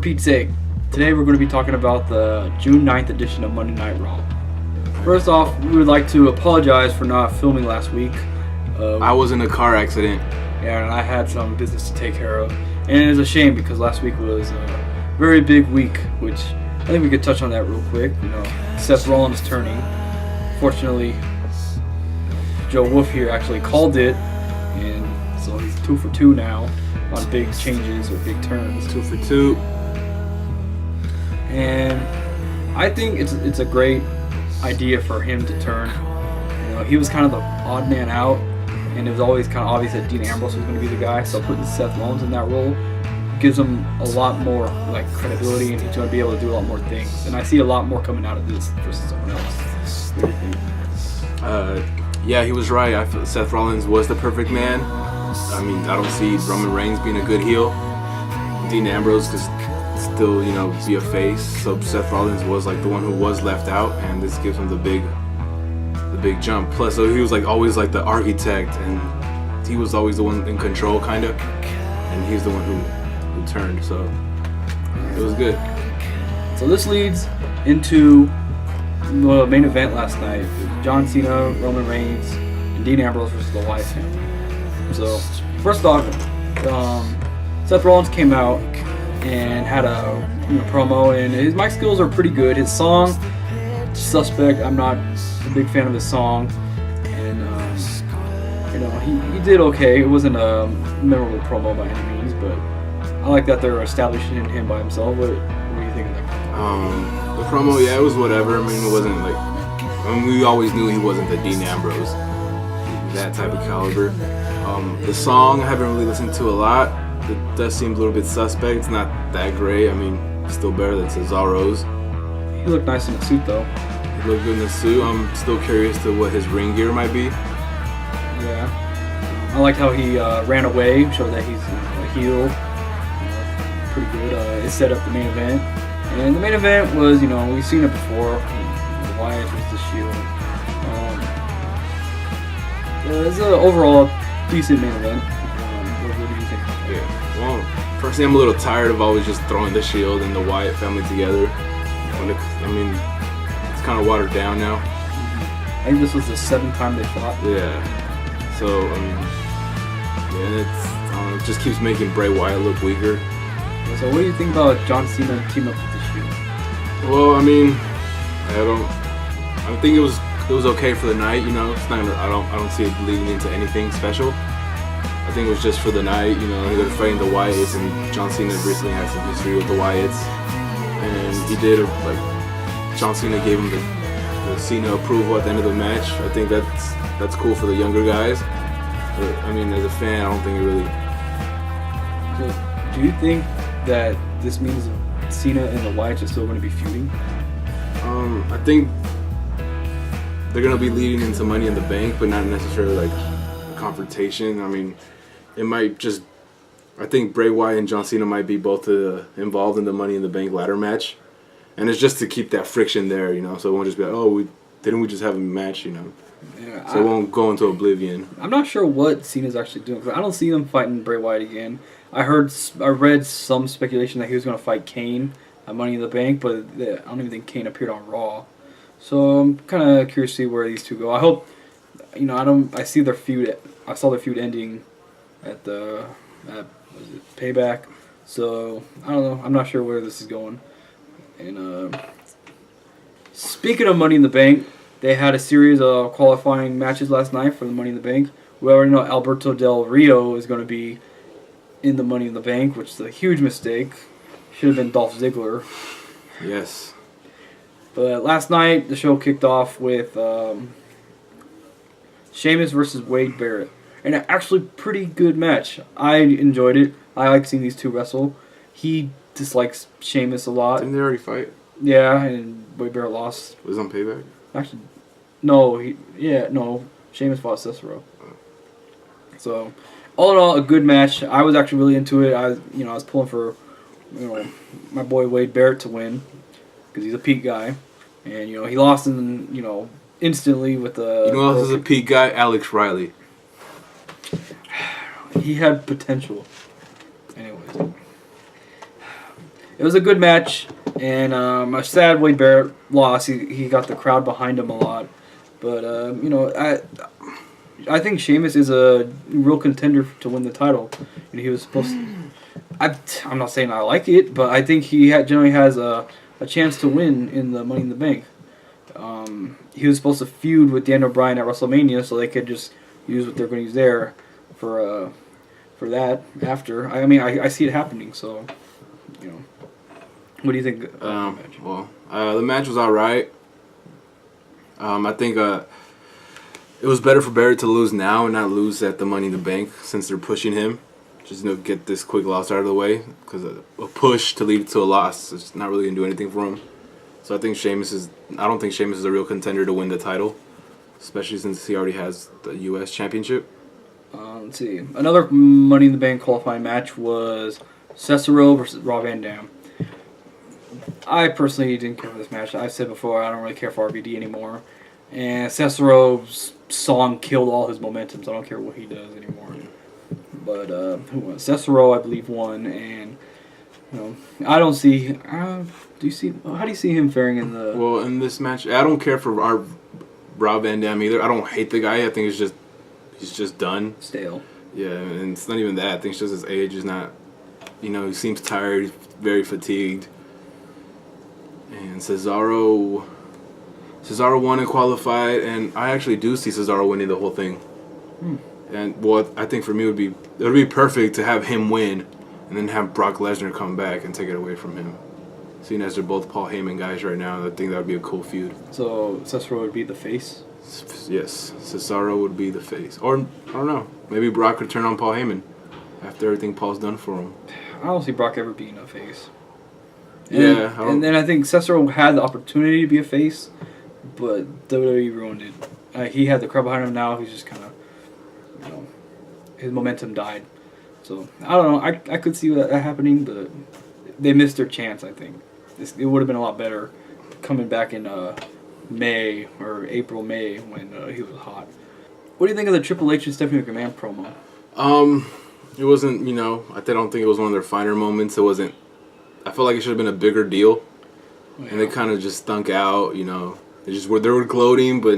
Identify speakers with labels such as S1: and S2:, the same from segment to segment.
S1: Pete's sake, today we're going to be talking about the June 9th edition of Monday Night Raw. First off, we would like to apologize for not filming last week.
S2: I was in a car accident.
S1: Yeah, and I had some business to take care of. And it is a shame because last week was a very big week, which I think we could touch on that real quick. You know, Seth Rollins turning. Fortunately, Joe Wolf here actually called it, and so he's 2 for 2 now on big changes or big turns.
S2: 2 for 2.
S1: And I think it's a great idea for him to turn. You know, he was kind of the odd man out, and it was always kind of obvious that Dean Ambrose was going to be the guy. So putting Seth Rollins in that role gives him a lot more credibility, and he's going to be able to do a lot more things. And I see a lot more coming out of this versus someone else. What do you think?
S2: Yeah, he was right. I feel Seth Rollins was the perfect man. I mean, I don't see Roman Reigns being a good heel. Dean Ambrose could still, be a face. So Seth Rollins was the one who was left out, and this gives him the big jump. Plus, so he was always the architect, and he was always the one in control, kind of. And he's the one who turned. So it was good.
S1: So this leads into the main event last night: John Cena, Roman Reigns, and Dean Ambrose versus the Wyatt family. So first off, Seth Rollins came out and had a promo, and his mic skills are pretty good. His song, Suspect, I'm not a big fan of his song, and he did okay. It wasn't a memorable promo by any means, but I like that they're establishing him by himself. What do you think of that?
S2: The promo, yeah, it was whatever. I mean, it wasn't we always knew he wasn't the Dean Ambrose, that type of caliber. The song I haven't really listened to a lot. It does seem a little bit suspect. It's not that great. I mean, still better than Cesaro's.
S1: He looked nice in the suit, though.
S2: He looked good in the suit. I'm still curious to what his ring gear might be.
S1: Yeah. I liked how he ran away, showed that he's a heel. Pretty good. It set up the main event. And the main event was, we've seen it before. The Wyatt versus the Shield. It's an overall decent main event. What do you think?
S2: Yeah. Well, personally, I'm a little tired of always just throwing the Shield and the Wyatt family together. It's kind of watered down now.
S1: I think this was the 7th time they fought.
S2: Yeah. So, it just keeps making Bray Wyatt look weaker.
S1: So, what do you think about John Cena team up with the Shield?
S2: Well, I think it was okay for the night. It's not. I don't see it leading into anything special. I think it was just for the night. They're fighting the Wyatts, and John Cena recently had some history with the Wyatts, and he did John Cena gave him the Cena approval at the end of the match. I think that's cool for the younger guys. But, as a fan, I don't think it really.
S1: So, do you think that this means Cena and the Wyatts are still going to be feuding?
S2: I think they're going to be leading into Money in the Bank, but not necessarily a confrontation. It might just. I think Bray Wyatt and John Cena might be both involved in the Money in the Bank ladder match, and it's just to keep that friction there, so it won't just be didn't we just have a match,
S1: Yeah,
S2: so it won't go into oblivion.
S1: I'm not sure what Cena's actually doing, because I don't see them fighting Bray Wyatt again. I read some speculation that he was going to fight Kane at Money in the Bank, but I don't even think Kane appeared on Raw. So I'm kind of curious to see where these two go. I hope, I see their feud. I saw their feud ending at Payback. So I don't know. I'm not sure where this is going. And speaking of Money in the Bank, they had a series of qualifying matches last night for the Money in the Bank. We already know Alberto Del Rio is going to be in the Money in the Bank, which is a huge mistake. Should have been Dolph Ziggler.
S2: Yes.
S1: But last night, the show kicked off with Sheamus versus Wade Barrett. And an actually pretty good match. I enjoyed it. I like seeing these two wrestle. He dislikes Sheamus a lot.
S2: Didn't they already fight?
S1: Yeah, and Wade Barrett lost.
S2: Was it on Payback?
S1: Actually, no. Sheamus fought Cesaro.
S2: Oh.
S1: So, all in all, a good match. I was actually really into it. I was pulling for, my boy Wade Barrett to win, because he's a Pete guy, and he lost instantly with the.
S2: You know who else is a Pete guy? Alex Riley.
S1: He had potential. Anyways, it was a good match, and I'm sad Wade Barrett lost. He got the crowd behind him a lot, but I think Sheamus is a real contender to win the title. He was supposed to, I'm not saying I like it, but I think he generally has a chance to win in the Money in the Bank. He was supposed to feud with Daniel Bryan at WrestleMania, so they could just use what they're going to use there for that after. I mean, I see it happening, so, What do you think of the match?
S2: Well, the match was all right. I think it was better for Barrett to lose now and not lose at the Money in the Bank since they're pushing him. Just get this quick loss out of the way, because a push to lead to a loss is not really going to do anything for him. So I don't think Sheamus is a real contender to win the title, especially since he already has the U.S. Championship.
S1: Let's see. Another Money in the Bank qualifying match was Cesaro versus Rob Van Dam. I personally didn't care for this match. I've said before, I don't really care for RVD anymore. And Cesaro's song killed all his momentum, so I don't care what he does anymore. But who won? Cesaro, I believe, won, and I don't see. How do you see him faring in the?
S2: Well, in this match, I don't care for our Rob Van Dam either. I don't hate the guy. I think he's just done.
S1: Stale.
S2: Yeah, and it's not even that. I think it's just his age is not. He seems tired. He's very fatigued. And Cesaro won and qualified, and I actually do see Cesaro winning the whole thing. And I think for me it would be perfect to have him win, and then have Brock Lesnar come back and take it away from him. Seeing as they're both Paul Heyman guys right now, I think that would be a cool feud.
S1: So Cesaro would be the face?
S2: Yes, Cesaro would be the face. Or, I don't know, maybe Brock could turn on Paul Heyman after everything Paul's done for him.
S1: I don't see Brock ever being a face.
S2: And
S1: then I think Cesaro had the opportunity to be a face, but WWE ruined it. He had the crowd behind him now. He's just kind of, his momentum died. So, I don't know. I could see that happening, but they missed their chance, I think. It would have been a lot better coming back in May or April, May when he was hot. What do you think of the Triple H and Stephanie McMahon promo?
S2: It wasn't, I don't think it was one of their finer moments. It wasn't. I felt like it should have been a bigger deal. Yeah. And they kind of just stunk out, They were gloating, but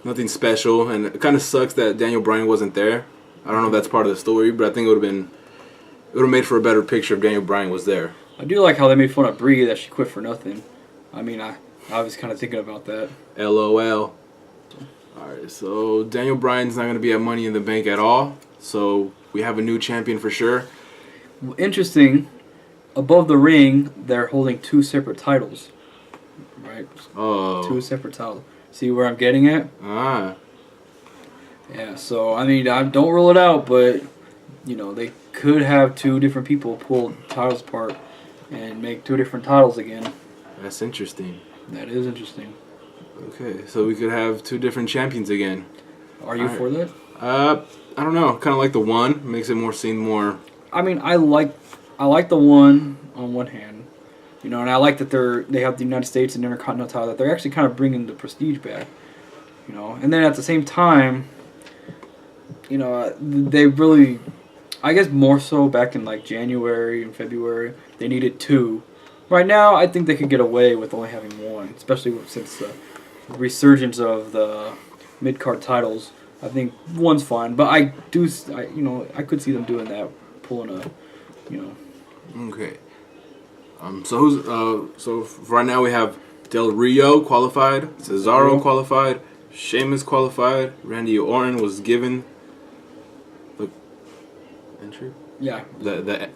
S2: nothing special. And it kind of sucks that Daniel Bryan wasn't there. I don't know if that's part of the story, but I think it would have made for a better picture if Daniel Bryan was there.
S1: I do like how they made fun of Brie that she quit for nothing. I mean, I was kind of thinking about that.
S2: LOL. Alright, so Daniel Bryan's not going to be at Money in the Bank at all. So we have a new champion for sure.
S1: Interesting. Above the ring, they're holding two separate titles. Right?
S2: Oh.
S1: Two separate titles. See where I'm getting at?
S2: Ah.
S1: Yeah, so, I mean, I don't rule it out, but, they could have two different people pull titles apart and make two different titles again.
S2: That's interesting.
S1: That is interesting.
S2: Okay, so we could have two different champions again.
S1: Are you for that?
S2: I don't know. Kind of like the one. Makes it seem more...
S1: I mean, I like the one on one hand, and I like that they have the United States and Intercontinental title, that they're actually kind of bringing the prestige back, and then at the same time, they really, I guess more so back in like January and February, they needed two. Right now, I think they could get away with only having one, especially since the resurgence of the mid-card titles. I think one's fine, but I could see them doing that.
S2: Okay. So right now we have Del Rio qualified, Cesaro qualified, Sheamus qualified, Randy Orton was given the entry.
S1: Yeah.
S2: The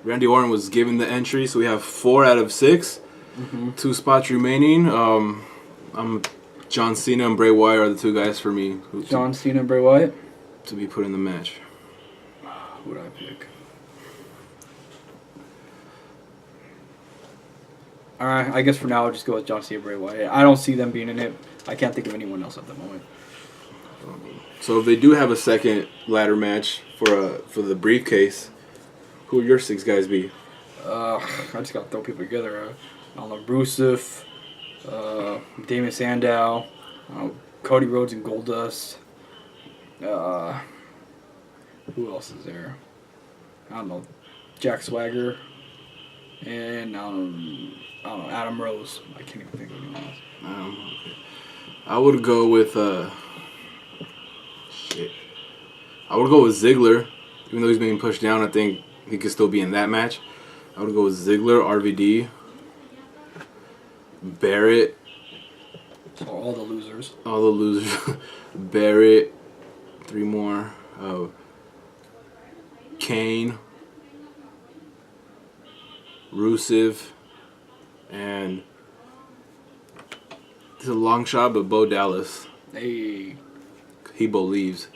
S2: Randy Orton was given the entry, so we have 4 out of 6. Mm-hmm. 2 spots remaining. John Cena and Bray Wyatt are the 2 guys for me.
S1: John Cena and Bray Wyatt
S2: to be put in the match.
S1: Who would I pick? Alright, I guess for now I'll just go with John Cena and Bray Wyatt. I don't see them being in it. I can't think of anyone else at the moment.
S2: So if they do have a second ladder match for the briefcase, who would your 6 guys be?
S1: I just gotta throw people together. I don't know, Rusev, Damon Sandow, Cody Rhodes and Goldust. Who else is there? I don't know. Jack Swagger. and I don't know, Adam Rose. I can't even think of anyone else.
S2: Okay. I would go with I would go with Ziggler, even though he's being pushed down. I think he could still be in that match. I would go with Ziggler, RVD, Barrett.
S1: So all the losers.
S2: All the losers. Barrett. 3 more. Kane. Rusev. And it's a long shot, but Bo Dallas.
S1: Hey.
S2: He believes.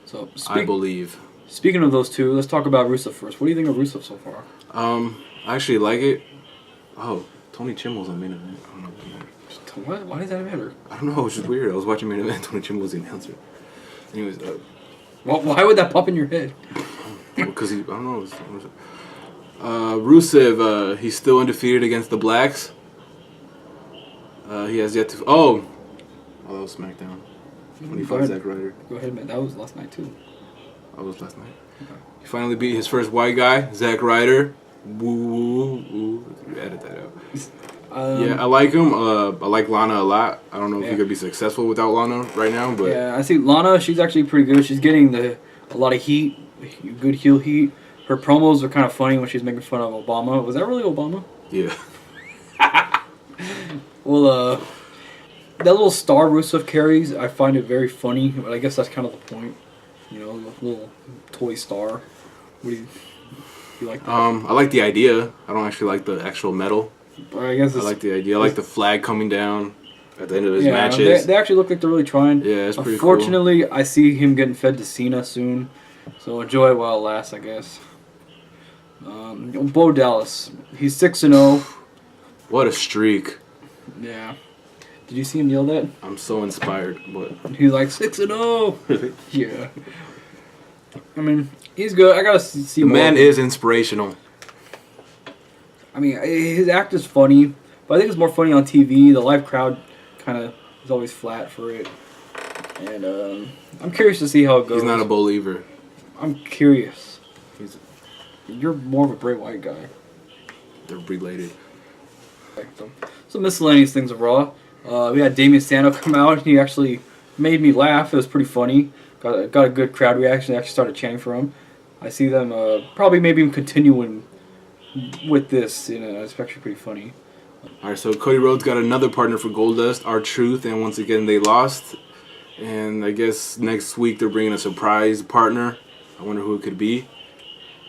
S1: So
S2: I believe.
S1: Speaking of those two, let's talk about Rusev first. What do you think of Rusev so far?
S2: I actually like it. Oh, Tony Chimmel's on main event. I don't know what.
S1: What? Why does that matter?
S2: I don't know. It's just weird. I was watching main event. Tony Chimmel was the announcer. Anyways,
S1: Well, why would that pop in your head?
S2: because I don't know. Rusev, he's still undefeated against the Blacks. He has yet to. Oh, that was SmackDown. 25 Zack Ryder.
S1: Go ahead, man. That was last night too.
S2: That was last night.
S1: Okay.
S2: He finally beat his first white guy, Zack Ryder. Woo. Edit that out. Yeah, I like him. I like Lana a lot. I don't know if he could be successful without Lana right now, but
S1: yeah, I see Lana. She's actually pretty good. She's getting a lot of heat, good heel heat. Her promos are kind of funny when she's making fun of Obama. Was that really Obama?
S2: Yeah.
S1: Well, that little star Rusev carries, I find it very funny, but I guess that's kind of the point. You know, the little toy star. What do you like that?
S2: I like the idea. I don't actually like the actual metal.
S1: But I guess
S2: I like the idea. I like the flag coming down at the end of his matches.
S1: They actually look like they're really trying.
S2: Yeah, it's pretty
S1: Unfortunately, I see him getting fed to Cena soon, so enjoy it while it lasts, I guess. Bo Dallas, he's 6-0.
S2: What a streak!
S1: Yeah. Did you see him yell that?
S2: I'm so inspired. What?
S1: He's like 6-0. Yeah. I mean, he's good. I gotta see.
S2: The man is inspirational.
S1: I mean, his act is funny, but I think it's more funny on TV. The live crowd kind of is always flat for it, and I'm curious to see how it goes.
S2: He's not a believer.
S1: I'm curious. You're more of a Bray Wyatt guy.
S2: They're related.
S1: Some miscellaneous things of Raw. We had Damian Sandow come out. He actually made me laugh. It was pretty funny. Got a good crowd reaction. They actually started chanting for him. I see them probably maybe even continuing with this. You know, it's actually pretty funny.
S2: All right, so Cody Rhodes got another partner for Goldust, R-Truth, and once again they lost. And I guess next week they're bringing a surprise partner. I wonder who it could be.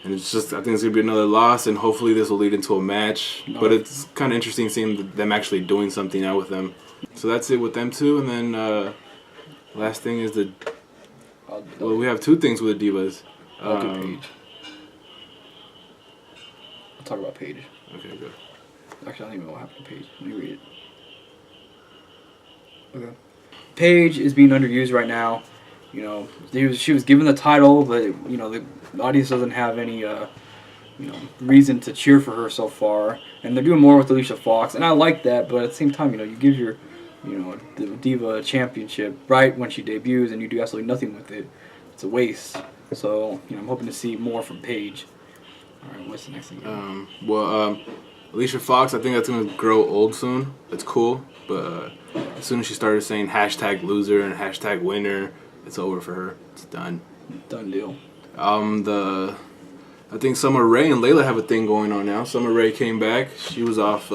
S2: And it's just, I think it's going to be another loss, and hopefully this will lead into a match. But it's kind of interesting seeing them actually doing something now with them. So that's it with them two. And then last thing is well, we have two things with the Divas.
S1: Paige. I'll talk about Paige.
S2: Okay, good.
S1: Actually, I don't even know what happened to Paige. Let me read it. Okay. Paige is being underused right now. You know, she was given the title, but you know the audience doesn't have any reason to cheer for her so far, and they're doing more with Alicia Fox, and I like that. But at the same time, you know, you give your the Diva Championship right when she debuts, and you do absolutely nothing with it. It's a waste. So I'm hoping to see more from Paige. All right, what's the next thing?
S2: Alicia Fox, I think that's gonna grow old soon. That's cool, but as soon as she started saying #loser and #winner. It's over for her. It's done.
S1: Done deal.
S2: I think Summer Rae and Layla have a thing going on now. Summer Rae came back. She was off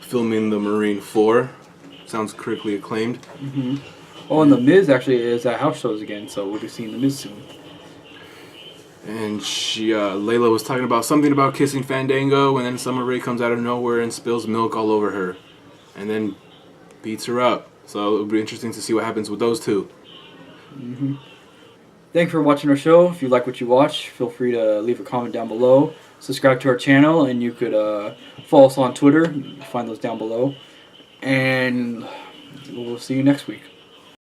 S2: filming the Marine 4. Sounds critically acclaimed.
S1: Mm-hmm. Oh, and the Miz actually is at house shows again, so we'll be seeing the Miz soon.
S2: And Layla was talking about something about kissing Fandango, and then Summer Rae comes out of nowhere and spills milk all over her, and then beats her up. So it'll be interesting to see what happens with those two.
S1: Mm-hmm. Thanks for watching our show. If you like what you watch, feel free to leave a comment down below. Subscribe to our channel, and you could follow us on Twitter. You can find those down below. And we'll see you next week.